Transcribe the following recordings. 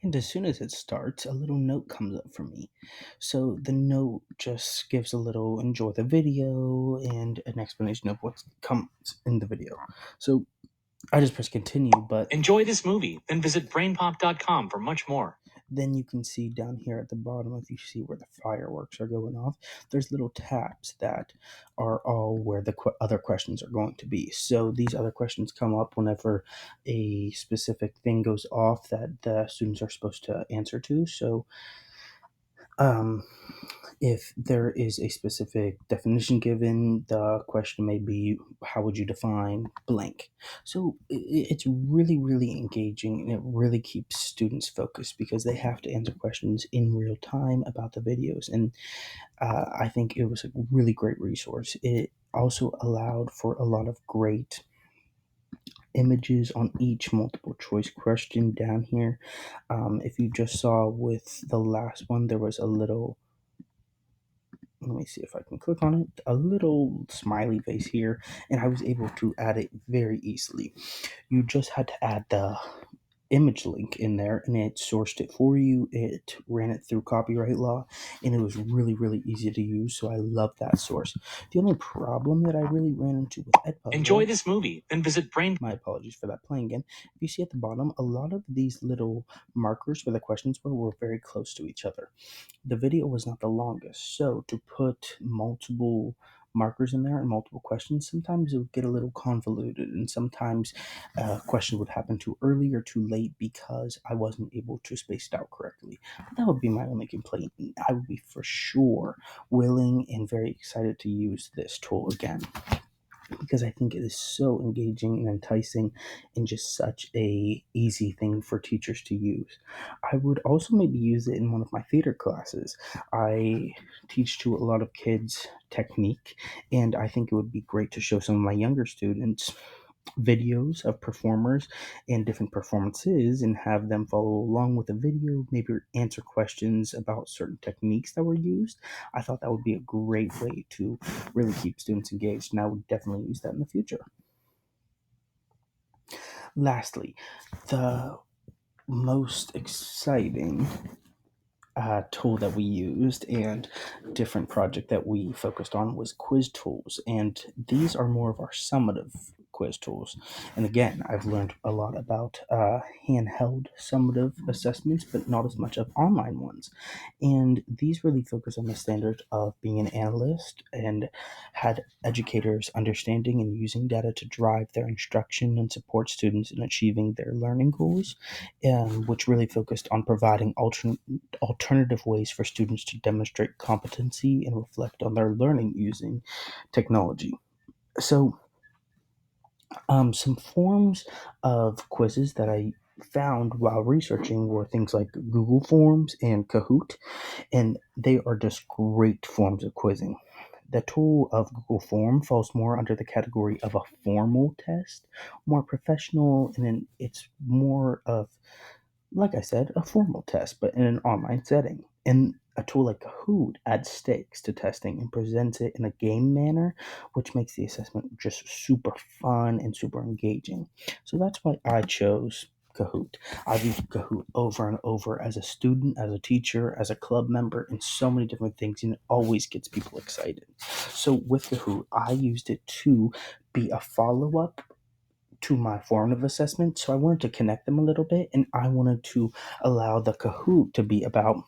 And as soon as it starts, a little note comes up for me. So the note just gives a little enjoy the video and an explanation of what comes in the video. So I just press continue, but Enjoy this movie, then visit brainpop.com for much more. then you can see down here at the bottom, if you see where the fireworks are going off, there's little tabs that are all where the other questions are going to be. So these other questions come up whenever a specific thing goes off that the students are supposed to answer to. So um, if there is a specific definition given, the question may be, how would you define blank? So it's really, really engaging and it really keeps students focused because they have to answer questions in real time about the videos. And I think it was a really great resource. It also allowed for a lot of great images on each multiple choice question down here. If you just saw with the last one, there was a little, let me see if I can click on it, a little smiley face here, and I was able to add it very easily. You just had to add the image link in there and it sourced it for you. It ran it through copyright law and it was really, really easy to use. So I love that source. The only problem that I really ran into with Enjoy Edpuzzle, this movie, then visit Brain. my apologies for that playing again. If you see at the bottom, a lot of these little markers where the questions were very close to each other. The video was not the longest, so to put multiple markers in there and multiple questions, sometimes it would get a little convoluted, and sometimes a question would happen too early or too late because I wasn't able to space it out correctly. But that would be my only complaint. I would be for sure willing and very excited to use this tool again because I think it is so engaging and enticing and just such a easy thing for teachers to use. I would also maybe use it in one of my theater classes. I teach to a lot of kids technique and I think it would be great to show some of my younger students videos of performers and different performances and have them follow along with the video, maybe answer questions about certain techniques that were used. I thought that would be a great way to really keep students engaged, and I would definitely use that in the future. Lastly, the most exciting tool that we used and different project that we focused on was quiz tools, and these are more of our summative quiz tools. And again, I've learned a lot about handheld summative assessments, but not as much of online ones. And these really focus on the standard of being an analyst and had educators understanding and using data to drive their instruction and support students in achieving their learning goals, which really focused on providing alternative ways for students to demonstrate competency and reflect on their learning using technology. So, some forms of quizzes that I found while researching were things like Google Forms and Kahoot, and they are just great forms of quizzing. The tool of Google Form falls more under the category of a formal test, more professional, and then it's more of, like I said, a formal test, but in an online setting. And a tool like Kahoot adds stakes to testing and presents it in a game manner, which makes the assessment just super fun and super engaging. So that's why I chose Kahoot. I've used Kahoot over and over as a student, as a teacher, as a club member, and so many different things, and it always gets people excited. So with Kahoot, I used it to be a follow up to my formative assessment. So I wanted to connect them a little bit and I wanted to allow the Kahoot to be about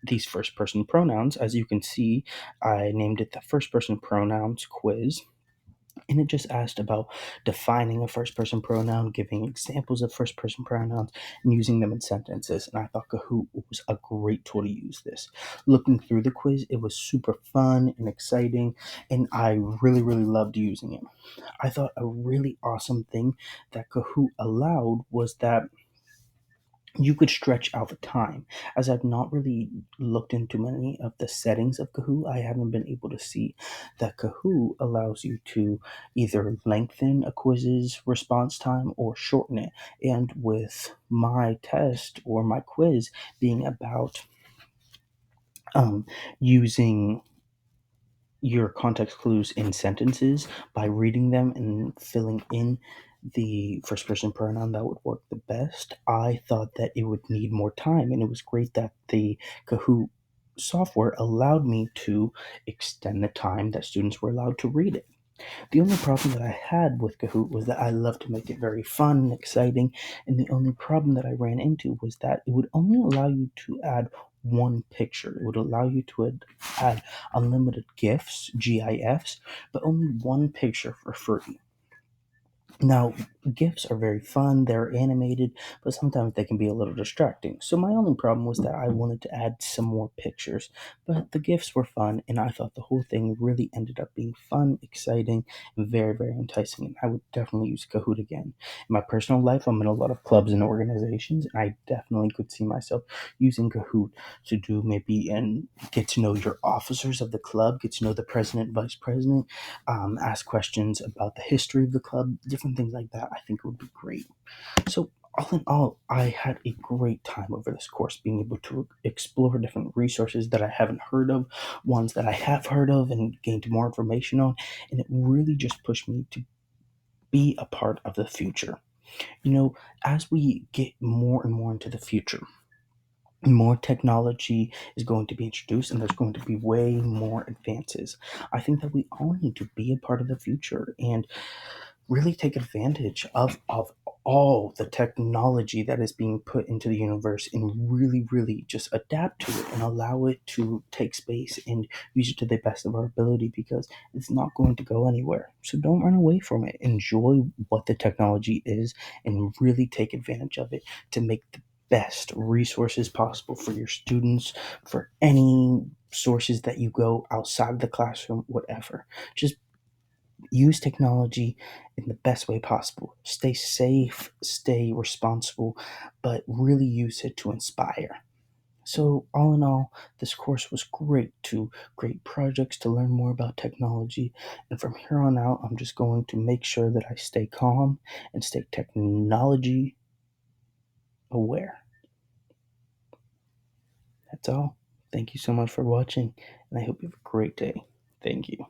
these first person pronouns. As you can see, I named it the first person pronouns quiz. And it just asked about defining a first person pronoun, giving examples of first person pronouns, and using them in sentences. And I thought Kahoot was a great tool to use this. Looking through the quiz, it was super fun and exciting, and I really, really loved using it. I thought a really awesome thing that Kahoot allowed was that you could stretch out the time. As I've not really looked into many of the settings of Kahoot, I haven't been able to see that Kahoot allows you to either lengthen a quiz's response time or shorten it. And with my test or my quiz being about um, using your context clues in sentences by reading them and filling in the first person pronoun that would work the best. I thought that it would need more time, and it was great that the Kahoot software allowed me to extend the time that students were allowed to read it. The only problem that I had with Kahoot was that I love to make it very fun and exciting, and the only problem that I ran into was that it would only allow you to add one picture. It would allow you to add unlimited GIFs, but only one picture for free. Now, GIFs are very fun, they're animated, but sometimes they can be a little distracting. So, my only problem was that I wanted to add some more pictures, but the GIFs were fun, and I thought the whole thing really ended up being fun, exciting, and very, very enticing. And I would definitely use Kahoot again. In my personal life, I'm in a lot of clubs and organizations, and I definitely could see myself using Kahoot to do maybe and get to know your officers of the club, get to know the president, vice president, ask questions about the history of the club, different things like that. I think it would be great. So, all in all, I had a great time over this course, being able to explore different resources that I haven't heard of, ones that I have heard of, and gained more information on. And it really just pushed me to be a part of the future. You know, as we get more and more into the future, more technology is going to be introduced and there's going to be way more advances. I think that we all need to be a part of the future and really take advantage of all the technology that is being put into the universe and really, really just adapt to it and allow it to take space and use it to the best of our ability because it's not going to go anywhere. So don't run away from it. Enjoy what the technology is and really take advantage of it to make the best resources possible for your students, for any sources that you go outside of the classroom, whatever. Just use technology in the best way possible. Stay safe, stay responsible, but really use it to inspire. So, all in all, this course was great to great projects to learn more about technology. And from here on out, I'm just going to make sure that I stay calm and stay technology aware. That's all. Thank you so much for watching, and I hope you have a great day. Thank you.